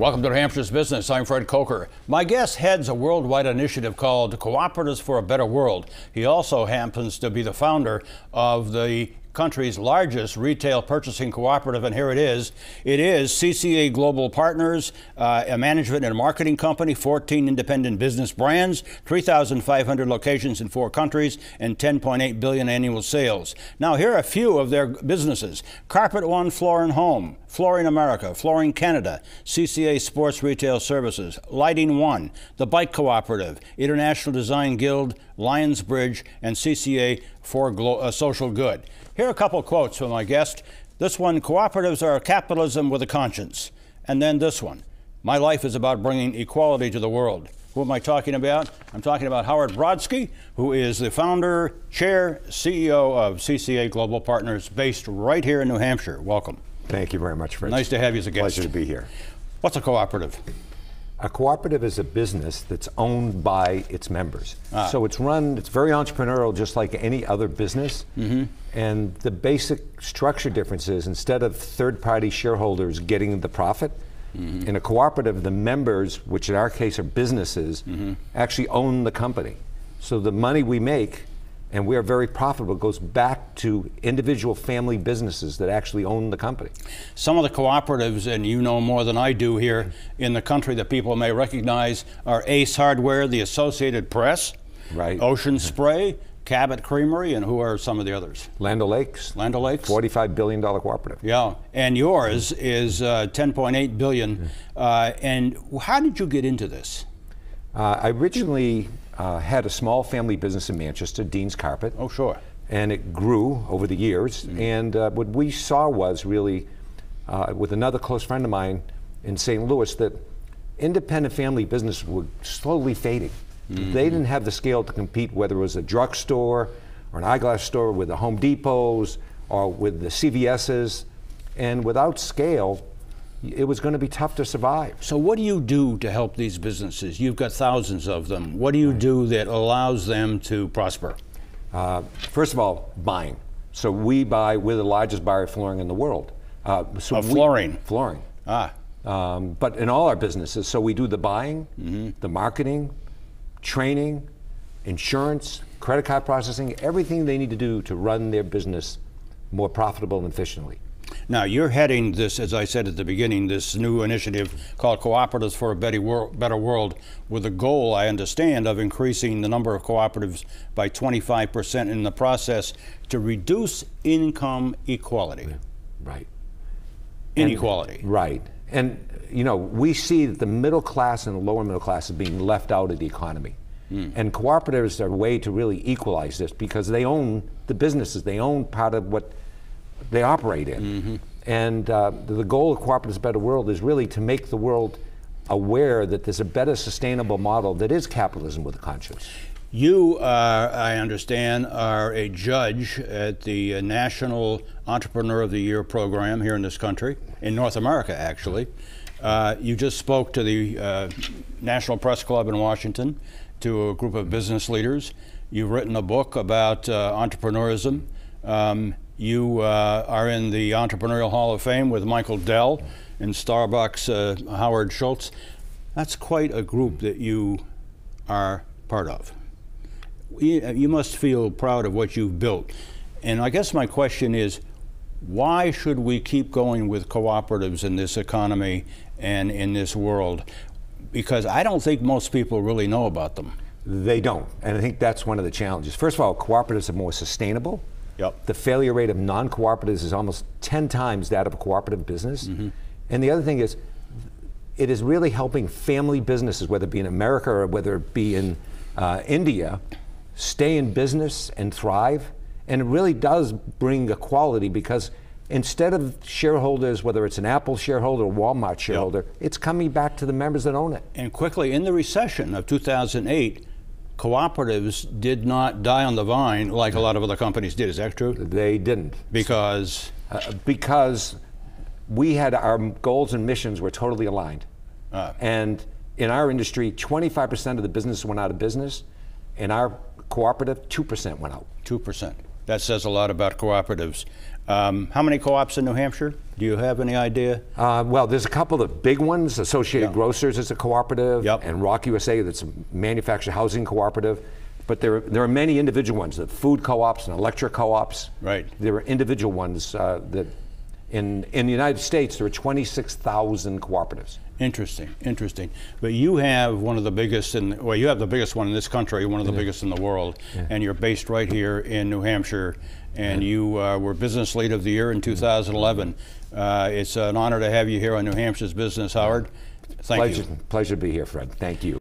Welcome to New Hampshire's Business. I'm Fred Coker. My guest heads a worldwide initiative called Cooperatives for a Better World. He also happens to be the founder of the country's largest retail purchasing cooperative, and here it is. It is CCA Global Partners, a management and marketing company, 14 independent business brands, 3,500 locations in 4 countries, and 10.8 billion annual sales. Now, here are a few of their businesses: Carpet One Floor and Home, Flooring America, Flooring Canada, CCA Sports Retail Services, Lighting One, the Bike Cooperative, International Design Guild, Lions Bridge, and CCA for Social Good. Here are a couple quotes from my guest. This one: cooperatives are capitalism with a conscience. And then this one: my life is about bringing equality to the world. Who am I talking about? I'm talking about Howard Brodsky, who is the founder, chair, CEO of CCA Global Partners, based right here in New Hampshire. Welcome. Thank you very much, Fred. Nice to have you as a guest. Pleasure to be here. What's a cooperative? A cooperative is a business that's owned by its members. So it's very entrepreneurial, just like any other business. And the basic structure difference is, instead of third-party shareholders getting the profit, in a cooperative, the members, which in our case are businesses, actually own the company. So the money we make, and we are very profitable, goes back to individual family businesses that actually own the company. Some of the cooperatives, and you know more than I do here in the country, that people may recognize are Ace Hardware, the Associated Press, right, Ocean Spray, Cabot Creamery, and who are some of the others? Land O'Lakes. Land O'Lakes. $45 billion cooperative. Yeah, and yours is 10.8 billion. And how did you get into this? I originally had a small family business in Manchester, Dean's Carpet. Oh, sure. And it grew over the years. And what we saw was really, with another close friend of mine in St. Louis, that independent family business were slowly fading. They didn't have the scale to compete, whether it was a drugstore or an eyeglass store with the Home Depots or with the CVS's. And without scale, it was going to be tough to survive. So what do you do to help these businesses? You've got thousands of them. What do you do that allows them to prosper? First of all, buying. So we're the largest buyer of flooring in the world. Flooring? Flooring. But in all our businesses, so we do the buying, the marketing, training, insurance, credit card processing, everything they need to do to run their business more profitable and efficiently. Now, you're heading this, as I said at the beginning, this new initiative called Cooperatives for a Better World, with a goal, I understand, of increasing the number of cooperatives by 25% in the process to reduce income equality. Right. Inequality. Right. And, you know, we see that the middle class and the lower middle class is being left out of the economy. And cooperatives are a way to really equalize this, because they own the businesses. They own part of what they operate in. And the goal of Cooperatives for a Better World is really to make the world aware that there's a better sustainable model that is capitalism with a conscience. You, I understand, are a judge at the National Entrepreneur of the Year program here in this country, in North America, actually. You just spoke to the National Press Club in Washington, to a group of business leaders. You've written a book about entrepreneurism. You are in the Entrepreneurial Hall of Fame with Michael Dell and Starbucks' Howard Schultz. That's quite a group that you are part of. You must feel proud of what you've built. And I guess my question is, why should we keep going with cooperatives in this economy and in this world? Because I don't think most people really know about them. They don't, and I think that's one of the challenges. First of all, cooperatives are more sustainable. Yep. The failure rate of non-cooperatives is almost 10 times that of a cooperative business. And the other thing is, it is really helping family businesses, whether it be in America or whether it be in India, stay in business and thrive. And it really does bring equality, because instead of shareholders, whether it's an Apple shareholder or Walmart shareholder, it's coming back to the members that own it. And quickly, in the recession of 2008, cooperatives did not die on the vine like a lot of other companies did. Is that true? They didn't. Because? Because we had our goals and missions were totally aligned. And in our industry, 25% of the business went out of business. In our cooperative, 2% went out. 2%. That says a lot about cooperatives. How many co-ops in New Hampshire? Do you have any idea? Well, there's a couple of big ones. Associated Grocers is a cooperative, Yep. and Rock USA, that's a manufactured housing cooperative. But there are many individual ones, the food co-ops and electric co-ops. Right. There are individual ones that in the United States, there are 26,000 cooperatives. Interesting, interesting. But you have one of the biggest well, you have the biggest one in this country, one of the biggest in the world, and you're based right here in New Hampshire, and you were Business Leader of the Year in 2011. It's an honor to have you here on New Hampshire's Business, Howard. Thank you. Pleasure to be here, Fred. Thank you.